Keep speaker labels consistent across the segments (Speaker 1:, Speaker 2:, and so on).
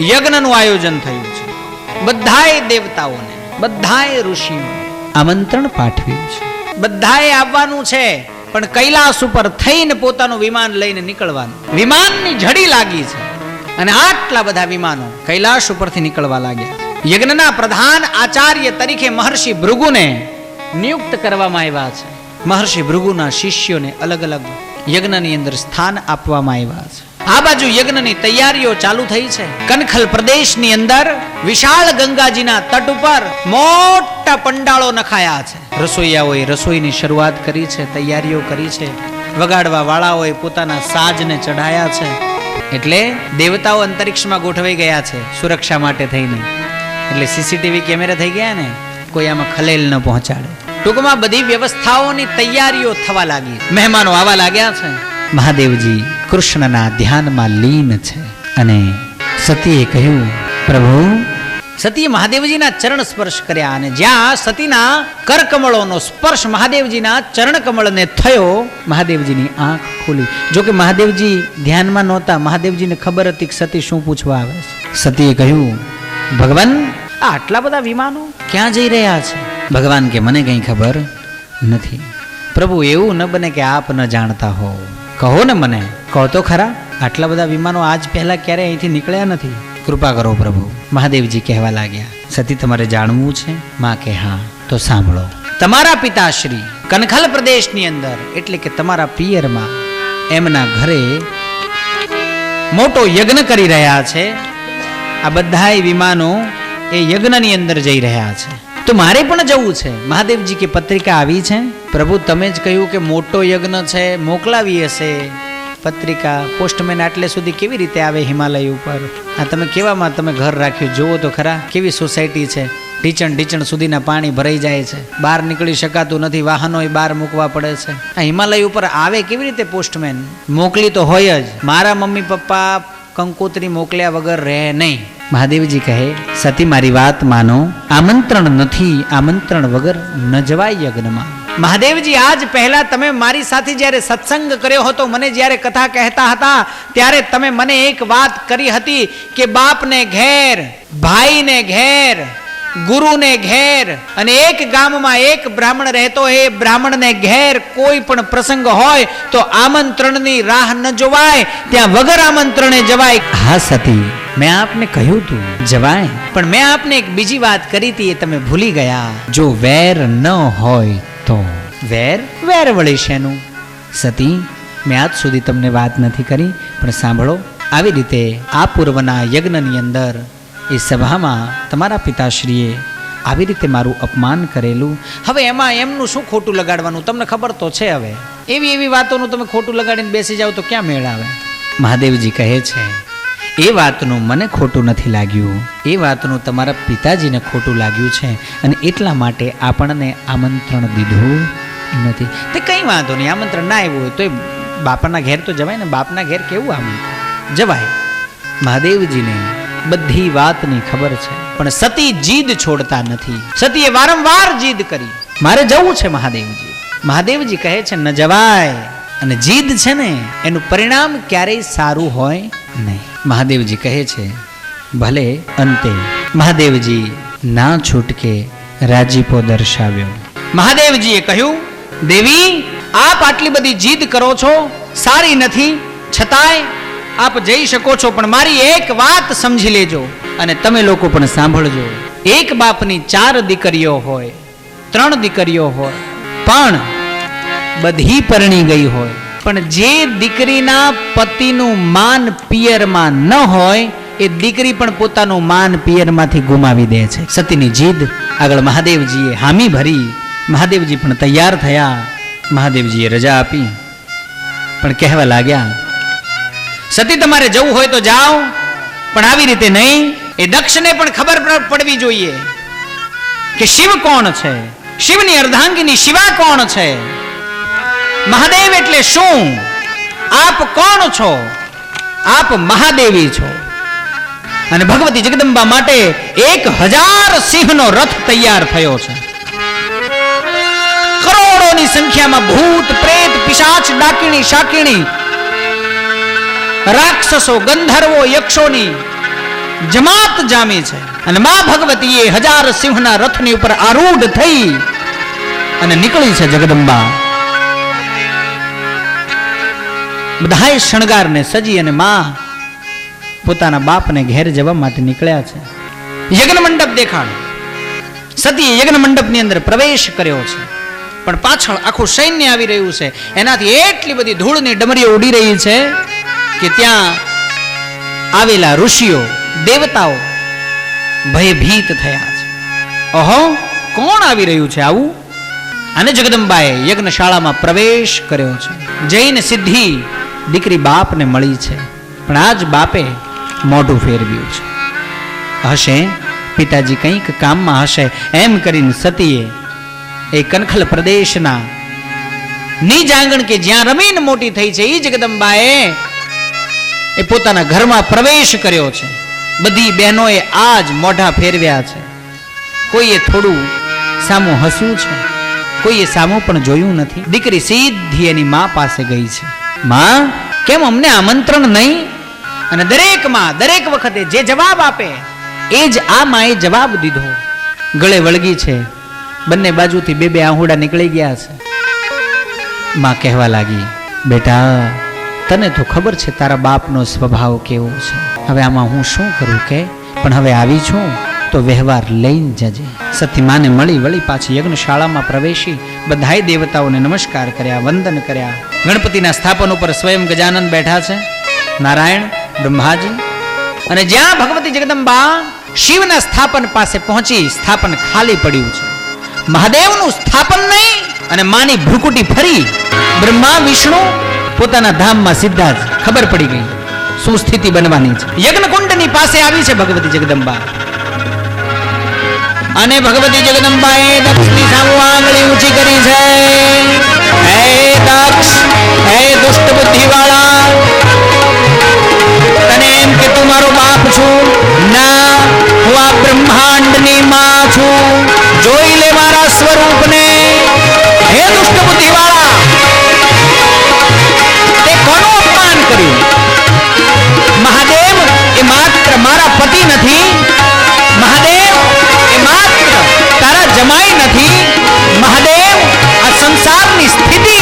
Speaker 1: યજ્ઞનું આયોજન થયું છે. બધાએ દેવતાઓને, બધાએ ઋષિઓને આમંત્રણ પાઠવ્યું છે. બધાએ આવવાનું છે, પણ કૈલાસ ઉપર થઈને પોતાનું વિમાન લઈને નીકળવાનું. વિમાનની ઝડી લાગી છે અને આટલા બધા વિમાનો કૈલાસ ઉપરથી નીકળવા લાગ્યા. યજ્ઞના પ્રધાન આચાર્ય તરીકે મહર્ષિ ભૃગુને નિયુક્ત કરવામાં આવ્યા છે. મહર્ષિ ભૃગુના શિષ્યોને અલગ અલગ યજ્ઞની અંદર સ્થાન આપવામાં આવ્યા છે. આ બાજુ યજ્ઞની તૈયારીઓ ચાલુ થઈ છે. કનખલ પ્રદેશની અંદર વિશાળ ગંગાજીના તટ ઉપર મોટા પંડાળો નખાયા છે. રસોઈયાઓએ રસોઈની શરૂઆત કરી છે, તૈયારીઓ કરી છે. વગાડવા વાળાઓએ પોતાના સાજને ચઢાયા છે. એટલે દેવતાઓ અંતરિક્ષમાં ગોઠવાઈ ગયા છે સુરક્ષા માટે થઈને. એટલે સીસીટીવી કેમેરા થઈ ગયા ને, કોઈ આમાં ખલેલ ન પહોંચાડે. ટૂંકમાં બધી વ્યવસ્થાઓની તૈયારીઓ થવા લાગી. મહેમાનો આવવા લાગ્યા છે. મહાદેવજી કૃષ્ણના ધ્યાનમાં લીન છે અને સતીએ કહ્યું, પ્રભુ. સતીએ મહાદેવજીના ચરણ સ્પર્શ કર્યા અને જ્યાં સતીના કરકમળોનો સ્પર્શ મહાદેવજીના ચરણ કમળને થયો, મહાદેવજીની આંખ ખુલી. જો કે મહાદેવજી ધ્યાનમાં નહોતા. મહાદેવજીને ખબર હતી કે સતી શું પૂછવા આવે છે. સતીએ કહ્યું, ભગવાન, આટલા બધા વિમાનો ક્યાં જઈ રહ્યા છે? ભગવાન કે મને કંઈ ખબર નથી. પ્રભુ, એવું ન બને કે આપ ન જાણતા હો. કહો ને મને, કહો તો ખરા. આટલા બધા વિમાનો આજ પહેલા ક્યારે અહીંથી નીકળ્યા નથી. કૃપા કરો પ્રભુ. મહાદેવજી કહેવા લાગ્યા, સતી તમારે જાણવું છે? માં કે હા. તો સાંભળો. તમારા પિતાશ્રી કનખલ પ્રદેશની અંદર, એટલે કે તમારા પિયરમાં, એમના ઘરે મોટો યજ્ઞ કરી રહ્યા છે. આ બધાય વિમાનો એ યજ્ઞની અંદર જઈ રહ્યા છે. તો મારે પણ જવું છે. મહાદેવજી કે પત્રિકા આવી છે? પ્રભુ, તમે જ કહ્યું કે મોટો યજ્ઞ છે, મોકલાવી હશે પત્રિકા. પોસ્ટમેન આટલે સુધી કેવી રીતે આવે હિમાલય ઉપર? આ તમે કેવામાં તમે ઘર રાખ્યું? જુઓ તો ખરા કેવી સોસાયટી છે. ઢીચણ સુધીના પાણી ભરાઈ જાય છે. બહાર નીકળી શકાતું નથી. વાહનો બહાર મૂકવા પડે છે. આ હિમાલય ઉપર આવે કેવી રીતે પોસ્ટમેન? મોકલી તો હોય જ. મારા મમ્મી પપ્પા કંકોત્રી મોકલ્યા વગર રહે નહીં. મહાદેવજી કહે, સતી મારી વાત માનો. આમંત્રણ નથી, આમંત્રણ વગર ન જવાય યજ્ઞમાં. મહાદેવજી, આજ પહેલા તમે મારી સાથે જ્યારે સત્સંગ કર્યો હતો, મને જ્યારે કથા કહેતા હતા, ત્યારે તમે મને એક વાત કરી હતી કે બાપને ઘેર, ભાઈને ઘેર, ગુરુને ઘેર અને એક ગામમાં એક બ્રાહ્મણ રહેતો, એ બ્રાહ્મણને ઘેર કોઈ પણ પ્રસંગ હોય તો આમંત્રણની રાહ ન જોવાય, ત્યાં વગર આમંત્રણે જવાય. હા સતી, મેં આપને કહ્યું તું જવાય, પણ મેં આપને એક બીજી વાત કરી હતી, એ તમે ભૂલી ગયા. જો વેર ન હોય તો. વેર વળી શેનું? સતી, મેં આજ સુધી તમને વાત નથી કરી, પણ સાંભળો. આવી રીતે આ પૂર્વના યજ્ઞની અંદર એ સભામાં તમારા પિતાશ્રીએ આવી રીતે મારું અપમાન કરેલું. હવે એમાં એમનું શું ખોટું લગાડવાનું? તમને ખબર તો છે. હવે એવી વાતોનું તમે ખોટું લગાડીને બેસી જાઓ તો ક્યાં મેળ આવે? મહાદેવજી કહે છે, એ વાતનું મને ખોટું નથી લાગ્યું, એ વાતનું તમારા પિતાજીને ખોટું લાગ્યું છે અને એટલા માટે આપણને આમંત્રણ દીધું નથી. તે કંઈ વાંધો નહીં, આમંત્રણ ના આવ્યું હોય તો બાપાના ઘેર તો જવાય ને. બાપના ઘેર કેવું આમંત્રણ જવાય? મહાદેવજીને બધી વાતની ખબર છે, પણ સતી જીદ છોડતા નથી. સતીએ વારંવાર જીદ કરી, મારે જવું છે. મહાદેવજી કહે છે ન જવાય. અને જીદ છે ને, એનું પરિણામ ક્યારેય સારું હોય નહીં. મહાદેવજી કહે છે ભલે. અંતે મહાદેવજી ના છૂટકે રાજીપો દર્શાવ્યો. મહાદેવજીએ કહ્યું, દેવી, આપ આટલી બધી જીદ કરો છો, સારી નથી, છતાંય આપ જઈ શકો છો, પણ મારી એક વાત સમજી લેજો અને તમે લોકો પણ સાંભળજો. એક બાપની 4 દીકરીઓ હોય, 3 દીકરીઓ હોય, પણ બધી પરણી ગઈ હોય, પણ જે દીકરીના પતિનું માન પિયરમાં ન હોય, એ દીકરી પણ પોતાનું માન પિયરમાંથી ગુમાવી દે છે. સતીની જીદ આગળ મહાદેવજીએ હામી ભરી. મહાદેવજી પણ તૈયાર થયા. મહાદેવજીએ રજા આપી, પણ કહેવા લાગ્યા, સતી તમારે જવું હોય તો જાઓ, પણ આવી રીતે નહીં. એ દક્ષને પણ ખબર પડવી જોઈએ કે શિવ કોણ છે, શિવની અર્ધાંગીની શિવા કોણ છે, મહાદેવ એટલે શું, આપ કોણ છો? આપ મહાદેવી છો. અને ભગવતી જગદંબા માટે 1000 સિંહનો રથ તૈયાર થયો છે. કરોડોની સંખ્યામાં ભૂત, પ્રેત, પિશાચ, ડાકીણી, શાકીણી, રાક્ષસો, ગંધર્વો, યક્ષોની જમાત જામી છે. અને માં ભગવતીએ 1000 સિંહના રથની ઉપર આરૂઢ થઈ અને નીકળી છે જગદંબા. બધાય શણગારને સજી અને માં પોતાના બાપને ઘેર જવા માટે નીકળ્યા છે. યજ્ઞ મંડપ દેખાડો. સતીએ યજ્ઞ મંડપની અંદર પ્રવેશ કર્યો છે, પણ પાછળ આખું સૈન્ય આવી રહ્યું છે. એનાથી એટલી બધી ધૂળની ડમરીઓ ઉડી રહી છે કે ત્યાં આવેલા ઋષિઓ દેવતાઓ ભયભીત થયા છે. ઓહો, કોણ આવી રહ્યું છે આવું? અને જગદંબાએ યજ્ઞશાળામાં પ્રવેશ કર્યો છે. જૈન સિદ્ધિ દીકરી બાપને મળી છે, પણ આજ બાપે મોઢું ફેરવ્યું છે. હશે પિતાજી કંઈક કામમાં હશે એમ કરીને સતીએ એ કનખલ પ્રદેશના નિજ આંગણ કે જ્યાં રમીને મોટી થઈ છે એ જગદંબાએ એ પોતાના ઘરમાં પ્રવેશ કર્યો છે. બધી બહેનોએ આજ મોઢા ફેરવ્યા છે. કોઈએ થોડું સામું હસ્યું છે, કોઈએ સામું પણ જોયું નથી. દીકરી સીધી એની મા પાસે ગઈ છે. માં, કેમ અમને આમંત્રણ નહીં? અને દરેક માં દરેક વખતે જે જવાબ આપે એ જ આ માએ જવાબ દીધો. ગળે વળગી છે, બંને બાજુથી બે આહુડા નીકળી ગયા છે. માં કહેવા લાગી, બેટા તને તો ખબર છે તારા બાપનો સ્વભાવ કેવો છે. હવે આમાં હું શું કરું કે, પણ હવે આવી છું તો વ્યવહાર લઈને જજે. સતી માને મળી વળી પાછી યજ્ઞશાળામાં પ્રવેશી બધાય દેવતાઓને નમસ્કાર કર્યા, વંદન કર્યા. ગણપતિના સ્થાપન ઉપર સ્વયં ગજાનંદ બેઠા છે, નારાયણ, બ્રહ્માજી. અને જ્યાં ભગવતી જગદંબા શિવના સ્થાપન પાસે પહોંચી, સ્થાપન ખાલી પડ્યું છે. મહાદેવનું સ્થાપન નહીં અને માની ભ્રુકુટી ફરી. બ્રહ્મા વિષ્ણુ પોતાના ધામમાં સીધા જ ખબર પડી ગઈ શું સ્થિતિ બનવાની છે. યજ્ઞકુંડની પાસે આવી છે ભગવતી જગદંબા. અને ભગવતી જગદંબાએ દક્ષની સામે આંગળી ઊંચી કરી છે. હે દક્ષ, હે દુષ્ટ બુદ્ધિવાળા, તને એમ કે તું મારો બાપ છું? ના, હું આ બ્રહ્માંડની માં છું. જોઈ લે મારા સ્વરૂપને. હે દુષ્ટ બુદ્ધિવાળા, તે કોનું અપમાન કર્યું? મહાદેવ એ માત્ર મારા પતિ નથી. મહાદેવ એ માત્ર તારા જમાઈ નથી. મહાદેવ આ સંસારની સ્થિતિ,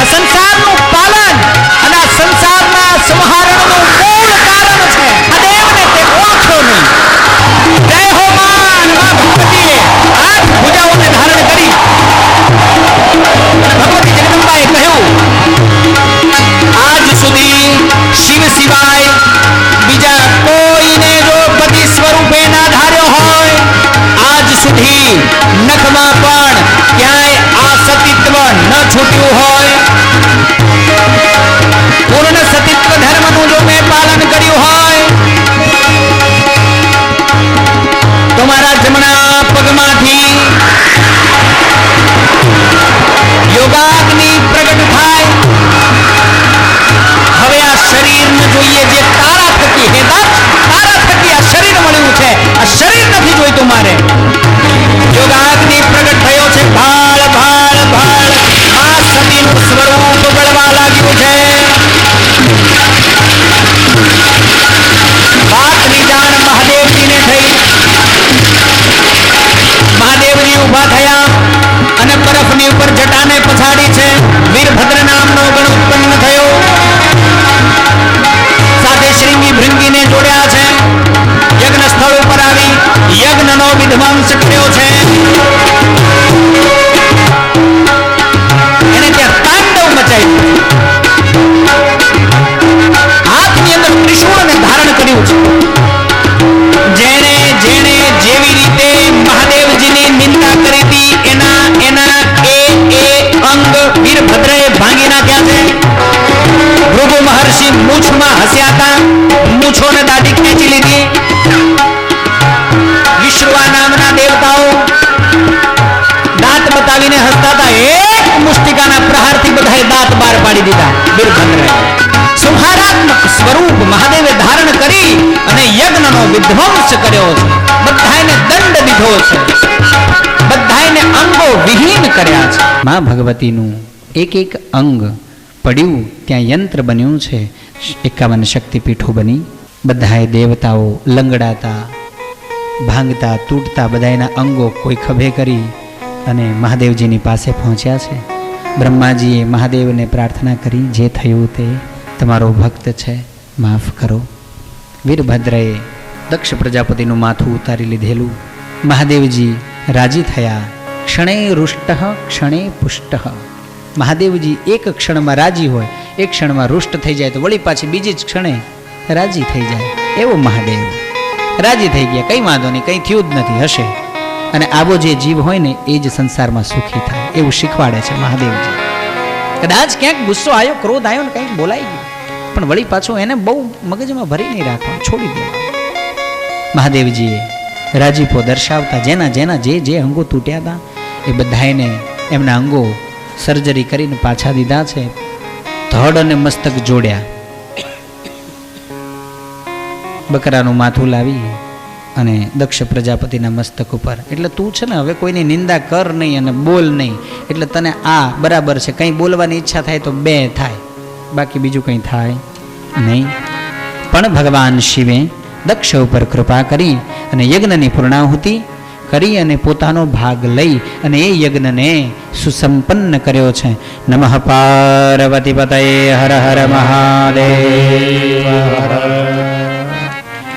Speaker 1: આ સંસારનું પાલન અને આ સંસારના સંહારણનું મૂળ કારણ છે. મહાદેવને તે ઓળખો નહીં. જય હો માં. માં ભગવતીએ હાથ ભુજાઓને ધારણ કરી ભગવતી જગદંબાએ કહ્યું, આજ સુધી શિવ સિવાય બીજા કોઈને જો પતિ સ્વરૂપે ના ધાર્યો હોય, આજ સુધી નખમાં પણ ક્યાંય આ સતીત્વ ન છૂટ્યું હોય, પૂર્ણ સતીત્વ ધર્મનું જો મેં પાલન કર્યું હોય, તો મારા જમણા પગમાંથી યોગાગ્નિ પ્રગટ થાય. હવે આ શરીર ન જોઈએ જે તારા થકી, હે દક્ષ, તારા થકી આ શરીર મળ્યું છે. આ શરીર નથી જોઈતું મારે. યોગાગ્નિ પ્રગટ થયો છે. ભાળ ભાળ ભાળ આ સતીનું સ્વરૂપ બળવા લાગ્યું છે. વાતની જાણ મહાદેવજીને થઈ. મહાદેવજી ઉભા થયા અને બરફની ઉપર જટાને પછાડી છે. વીરભદ્ર નામનો ગણ ઉત્પન્ન થયો. સાથે શ્રીંગી ભૃંગીને જોડ્યા છે. યજ્ઞ સ્થળ ઉપર આવી યજ્ઞનો વિધ્વંસ કર્યો છે. એને ત્યાં તાંડવ મચાવ્યું. હાથની અંદર ત્રિશૂળને ધારણ કર્યું છે. જેણે જેણે જેવી રીતે મહાદેવજીની નિંદા કરી હતી એના અંગ વીરભદ્રએ ભાંગી નાખ્યા છે. ભૃગુ મહર્ષિ મૂછમાં હસ્યા હતા, મૂછોને દાઢી ખેંચી લીધી. વિશ્રવા નામના દેવતાઓ દાંત બતાવીને હસતા હતા. એક મુષ્ટિકાના પ્રહારથી બધાએ દાંત બહાર પાડી દીધા. વીરભદ્રએ સંહારાત્મક સ્વરૂપ મહાદેવે ધારણ કરી અને યજ્ઞનો વિધ્વંસ કર્યો છે. બધાને દંડ દીધો છે. બધાને અંગો વિહીન કર્યા છે. માં ભગવતીનું એક એક અંગ પડ્યું ત્યાં યંત્ર બન્યું છે. 51 શક્તિપીઠો બની. બધાએ દેવતાઓ લંગડાતા, ભાંગતા, તૂટતા બધાના અંગો કોઈ ખભે કરી અને મહાદેવજીની પાસે પહોંચ્યા છે. બ્રહ્માજીએ મહાદેવને પ્રાર્થના કરી, જે થયું તે તમારો ભક્ત છે, માફ કરો. વીરભદ્રએ દક્ષ પ્રજાપતિનું માથું ઉતારી લીધેલું. મહાદેવજી રાજી થયા. ક્ષણે રુષ્ટ ક્ષણે પુષ્ટ. મહાદેવજી એક ક્ષણમાં રાજી હોય, એક ક્ષણમાં રુષ્ટ થઈ જાય તો વળી પાછી બીજી જ ક્ષણે રાજી થઈ જાય. એવો મહાદેવ રાજી થઈ ગયા, કંઈ વાંધો નહીં, કંઈ થયું જ નથી, હશે. અને આવો જે જીવ હોય ને એ જ સંસારમાં સુખી થાય, એવું શીખવાડે છે મહાદેવજી. કદાચ ક્યાંક ગુસ્સો આવ્યો, ક્રોધ આવ્યો ને કંઈક બોલાઈ ગયું, પણ વળી પાછું એને બહુ મગજમાં ભરી નહીં રાખવાનું, છોડી દેવાનું. મહાદેવજીએ રાજીપો દર્શાવતા જેના જેના જે અંગો તૂટ્યા હતા એ બધાને એમના અંગો સર્જરી કરીને પાછા દીધા છે. ધડ અને મસ્તક જોડ્યા. બકરાનું માથું લાવી અને દક્ષ પ્રજાપતિના મસ્તક ઉપર, એટલે તું છે ને હવે કોઈની નિંદા કર નહીં અને બોલ નહીં, એટલે તને આ બરાબર છે. કંઈ બોલવાની ઈચ્છા થાય તો બે થાય, બાકી બીજું કંઈ થાય નહીં. પણ ભગવાન શિવે દક્ષ ઉપર કૃપા કરી અને યજ્ઞની પૂર્ણાહુતિ કરી અને પોતાનો ભાગ લઈ અને એ યજ્ઞને સુસંપન્ન કર્યો છે. નમઃ પાર્વતી પતયે હર હર મહાદેવ હર